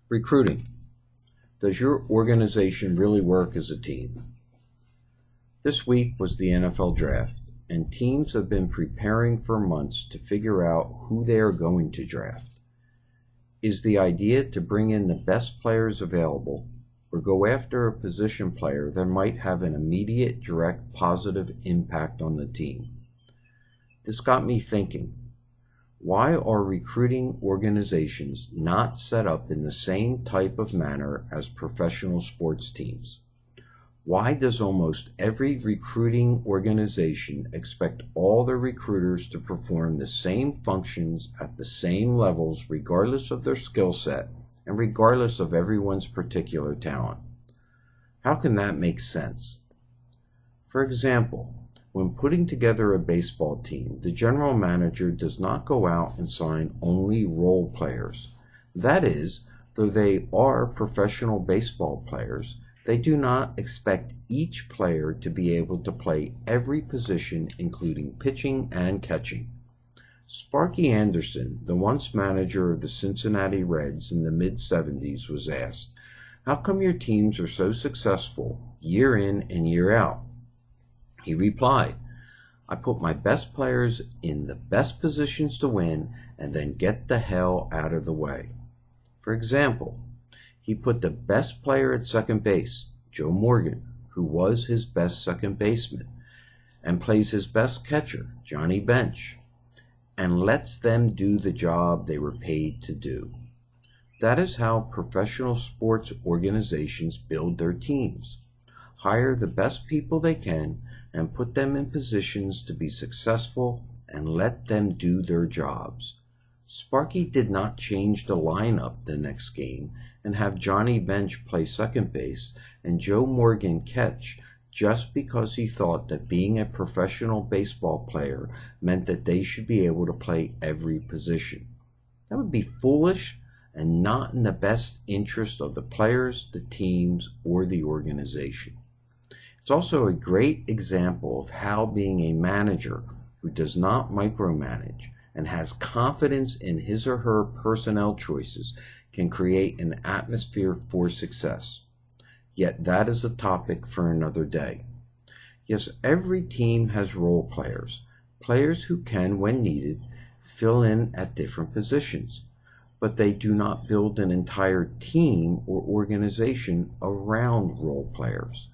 Recruiting. Does your organization really work as a team? This week was the NFL draft, and teams have been preparing for months to figure out who they are going to draft. Is the idea to bring in the best players available or go after a position player that might have an immediate, direct, positive impact on the team? This got me thinking. Why are recruiting organizations not set up in the same type of manner as professional sports teams? Why does almost every recruiting organization expect all their recruiters to perform the same functions at the same levels regardless of their skill set and regardless of everyone's particular talent? How can that make sense? For example, when putting together a baseball team, the general manager does not go out and sign only role players. That is, though they are professional baseball players, they do not expect each player to be able to play every position, including pitching and catching. Sparky Anderson, the once manager of the Cincinnati Reds in the mid-70s, was asked, "How come your teams are so successful year in and year out?" He replied, "I put my best players in the best positions to win and then get the hell out of the way." For example, he put the best player at second base, Joe Morgan, who was his best second baseman, and plays his best catcher, Johnny Bench, and lets them do the job they were paid to do. That is how professional sports organizations build their teams. Hire the best people they can and put them in positions to be successful and let them do their jobs. Sparky did not change the lineup the next game and have Johnny Bench play second base and Joe Morgan catch just because he thought that being a professional baseball player meant that they should be able to play every position. That would be foolish and not in the best interest of the players, the teams, or the organization. It's also a great example of how being a manager who does not micromanage and has confidence in his or her personnel choices can create an atmosphere for success. Yet that is a topic for another day. Yes, every team has role players, players who can, when needed, fill in at different positions, but they do not build an entire team or organization around role players,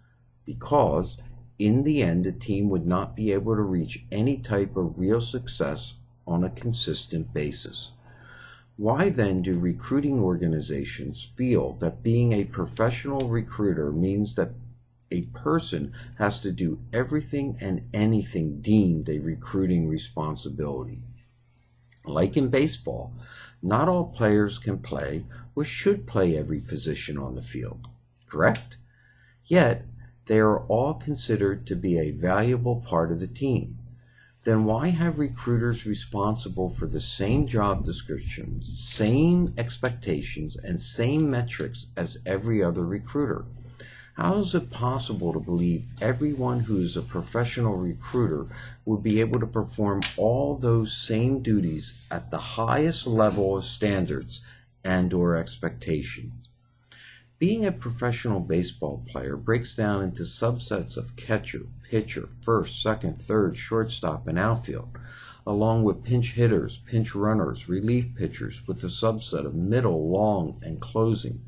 because in the end a team would not be able to reach any type of real success on a consistent basis. Why then do recruiting organizations feel that being a professional recruiter means that a person has to do everything and anything deemed a recruiting responsibility? Like in baseball, not all players can play or should play every position on the field, correct? Yet, they are all considered to be a valuable part of the team. Then why have recruiters responsible for the same job descriptions, same expectations, and same metrics as every other recruiter? How is it possible to believe everyone who is a professional recruiter would be able to perform all those same duties at the highest level of standards and/or expectations? Being a professional baseball player breaks down into subsets of catcher, pitcher, first, second, third, shortstop, and outfield, along with pinch hitters, pinch runners, relief pitchers, with a subset of middle, long, and closing.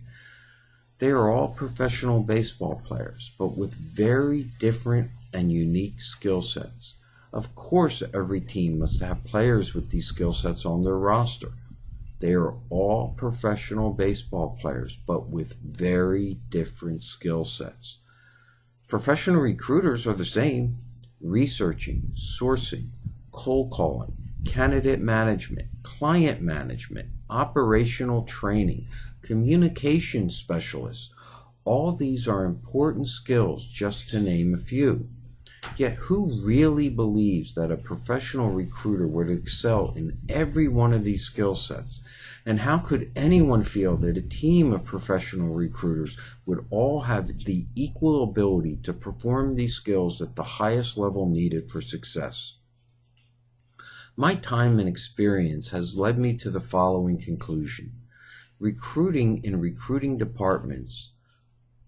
They are all professional baseball players, but with very different and unique skill sets. Of course, every team must have players with these skill sets on their roster. They are all professional baseball players, but with very different skill sets. Professional recruiters are the same: researching, sourcing, cold calling, candidate management, client management, operational training, communication specialists. All these are important skills, just to name a few. Yet who really believes that a professional recruiter would excel in every one of these skill sets? And how could anyone feel that a team of professional recruiters would all have the equal ability to perform these skills at the highest level needed for success? My time and experience has led me to the following conclusion. Recruiting in recruiting departments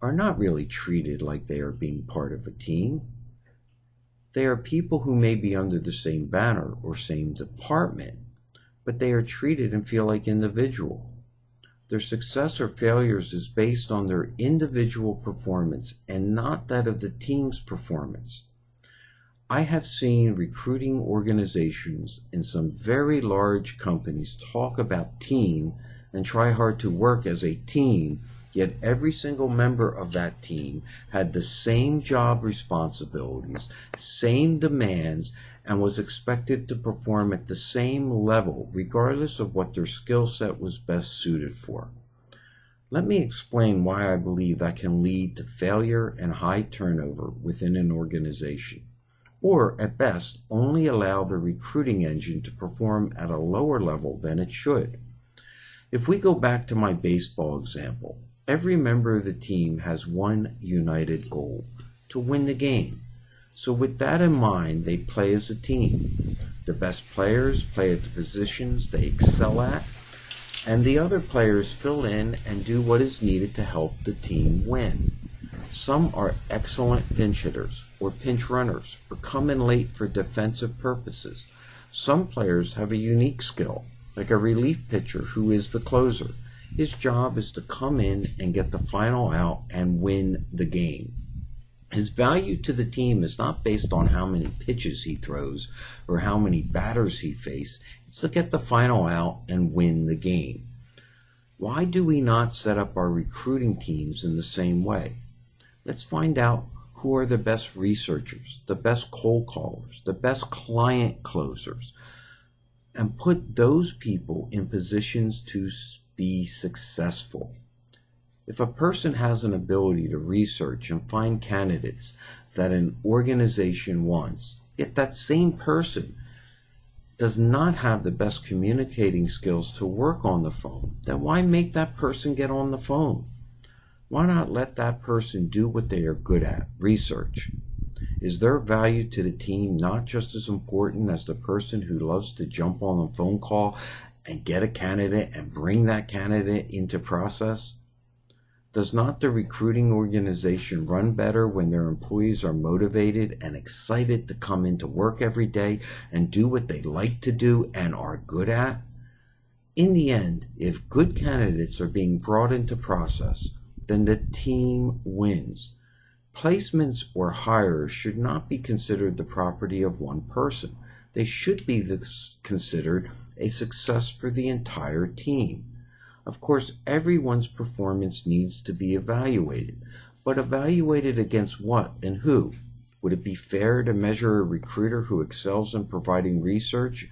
are not really treated like they are being part of a team. They are people who may be under the same banner or same department, but they are treated and feel like individual. Their success or failures is based on their individual performance and not that of the team's performance. I have seen recruiting organizations in some very large companies talk about team and try hard to work as a team, yet every single member of that team had the same job responsibilities, same demands, and was expected to perform at the same level regardless of what their skill set was best suited for. Let me explain why I believe that can lead to failure and high turnover within an organization, or at best only allow the recruiting engine to perform at a lower level than it should. If we go back to my baseball example, every member of the team has one united goal: to win the game. So with that in mind, they play as a team. The best players play at the positions they excel at, and the other players fill in and do what is needed to help the team win. Some are excellent pinch hitters or pinch runners or come in late for defensive purposes. Some players have a unique skill, like a relief pitcher who is the closer. His job is to come in and get the final out and win the game. His value to the team is not based on how many pitches he throws or how many batters he faces. It's to get the final out and win the game. Why do we not set up our recruiting teams in the same way? Let's find out who are the best researchers, the best cold callers, the best client closers, and put those people in positions to be successful. If a person has an ability to research and find candidates that an organization wants, yet that same person does not have the best communicating skills to work on the phone, then why make that person get on the phone? Why not let that person do what they are good at, research? Is their value to the team not just as important as the person who loves to jump on a phone call and get a candidate and bring that candidate into process? Does not the recruiting organization run better when their employees are motivated and excited to come into work every day and do what they like to do and are good at? In the end, if good candidates are being brought into process, then the team wins. Placements or hires should not be considered the property of one person. They should be considered a success for the entire team. Of course, everyone's performance needs to be evaluated, but evaluated against what and who? Would it be fair to measure a recruiter who excels in providing research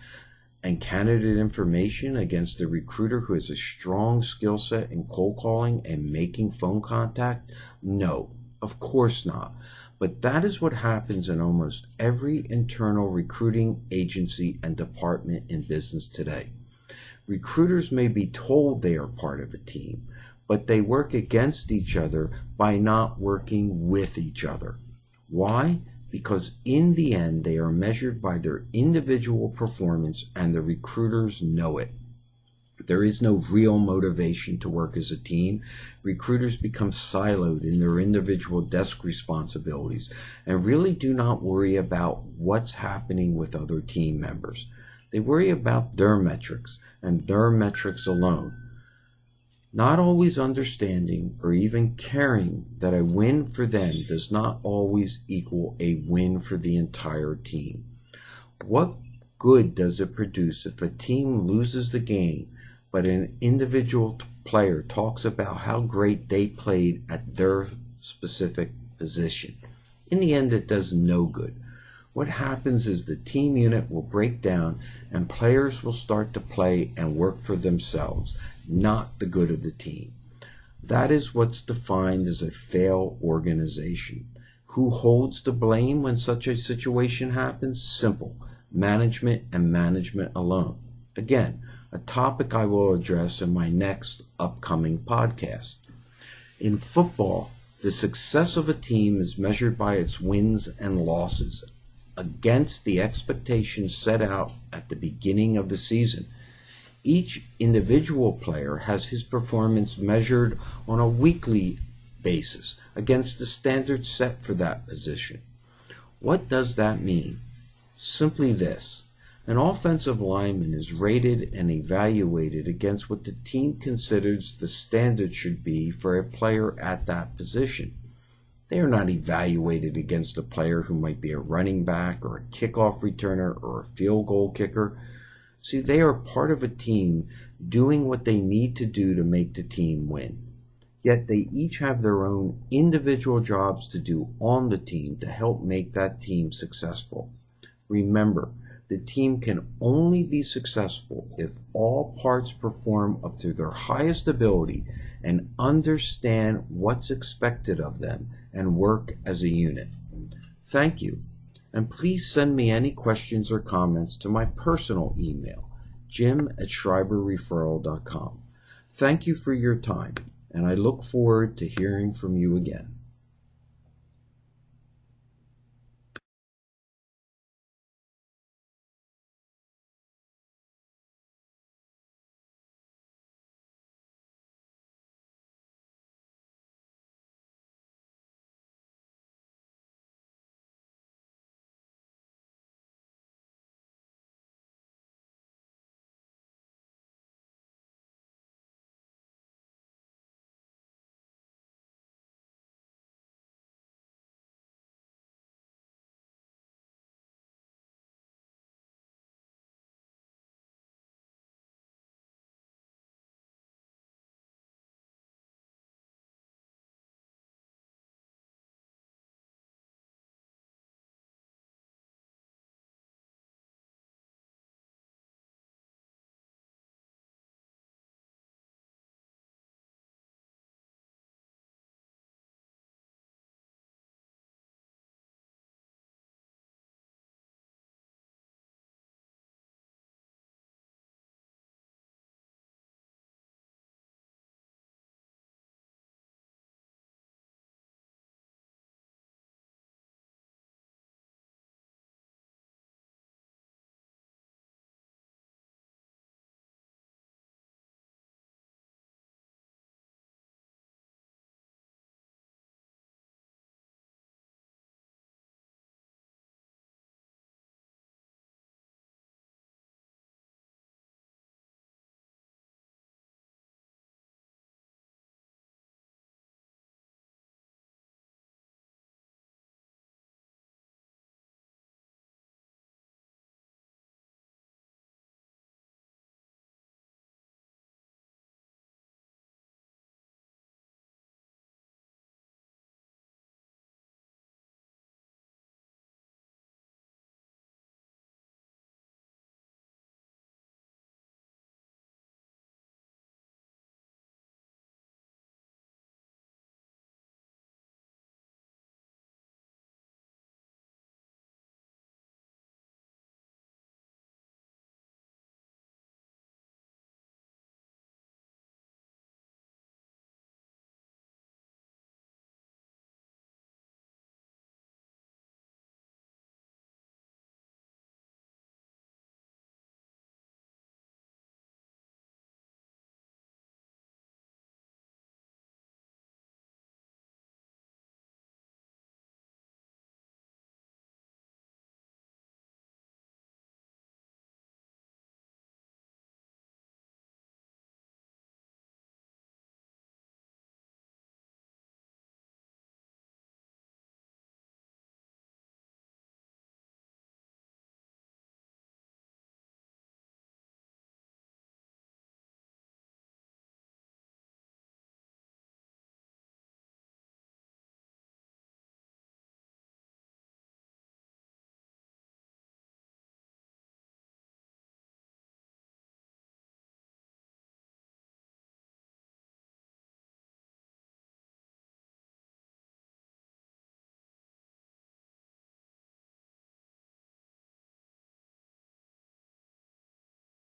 and candidate information against a recruiter who has a strong skill set in cold calling and making phone contact? No, of course not. But that is what happens in almost every internal recruiting agency and department in business today. Recruiters may be told they are part of a team, but they work against each other by not working with each other. Why? Because in the end, they are measured by their individual performance, and the recruiters know it. There is no real motivation to work as a team. Recruiters become siloed in their individual desk responsibilities and really do not worry about what's happening with other team members. They worry about their metrics and their metrics alone, not always understanding or even caring that a win for them does not always equal a win for the entire team. What good does it produce if a team loses the game, but an individual player talks about how great they played at their specific position? In the end, it does no good. What happens is the team unit will break down and players will start to play and work for themselves, not the good of the team. That is what's defined as a failed organization. Who holds the blame when such a situation happens? Simple: management and management alone. Again, a topic I will address in my next upcoming podcast. In football, the success of a team is measured by its wins and losses against the expectations set out at the beginning of the season. Each individual player has his performance measured on a weekly basis against the standards set for that position. What does that mean? Simply this. An offensive lineman is rated and evaluated against what the team considers the standard should be for a player at that position. They are not evaluated against a player who might be a running back or a kickoff returner or a field goal kicker. See, they are part of a team doing what they need to do to make the team win. Yet they each have their own individual jobs to do on the team to help make that team successful. Remember, the team can only be successful if all parts perform up to their highest ability and understand what's expected of them and work as a unit. Thank you, and please send me any questions or comments to my personal email, jim@schreiberreferral.com. Thank you for your time, and I look forward to hearing from you again.